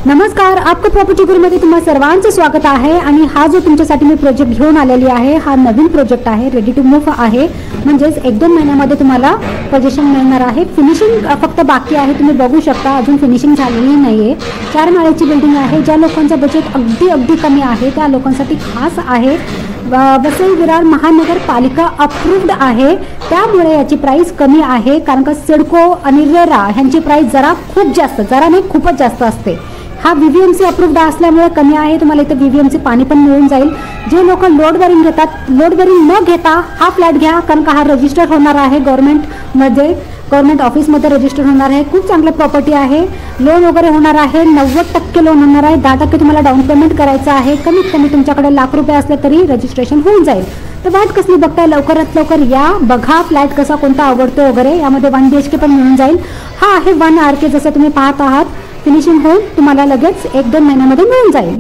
नमस्कार, आपका प्रॉपर्टी गुरुमध्ये तुम्हा सर्वांचं स्वागत आहे। आणि हा जो तुमच्यासाठी मी प्रोजेक्ट घेऊन आलेली आहे हा नवीन प्रोजेक्ट आहे, रेडी टू मूव्ह आहे। म्हणजेच 1-2 महिन्यामध्ये तुम्हाला पोझिशन मिळणार आहे। फिनिशिंग फक्त बाकी आहे, तुम्ही बघू शकता अजून फिनिशिंग झालेली नाहीये। 4 माळ्याची बिल्डिंग आहे। ज्या लोकांचं बजेट अगदी कमी आहे त्या लोकांसाठी खास आहे। वसई विरार महानगरपालिका अप्रूव्ड आहे, त्यामुळे याची प्राइस कमी आहे। कारण का सिडको आणि रेरा ह्यांची प्राइस जरा खूप जास्त, जरा नाही खूपच जास्त असते। हा व्हीव्हीएमसी अप्रूव्ड असल्यामुळे कमी आहे। तुम्हाला इथे व्हीव्हीएमसी पाणी पण मिळून जाईल। जे लोक लोड बेरिंग घेतात, लोड बेरिंग न घेता हा फ्लॅट घ्या, कारण का हा रजिस्टर होणार आहे गव्हर्नमेंट ऑफिसमध्ये रजिस्टर होणार आहे। खूप चांगली प्रॉपर्टी आहे। लोन वगैरे होणार आहे, 90% लोन होणार आहे। 10% तुम्हाला डाऊन पेमेंट करायचं आहे। कमीत कमी तुमच्याकडे ₹1,00,000 असले तरी रजिस्ट्रेशन होऊन जाईल। तर वाट कसली बघताय, लवकरात लवकर या, बघा फ्लॅट कसा कोणता आवडतो वगैरे। यामध्ये 1 BHK पण मिळून जाईल। हा आहे 1 RK, जसं तुम्ही पाहत आहात। फिनिशिंग होऊन तुम्हाला लगेच 1-2 महिन्यामध्ये मिळून जाईल।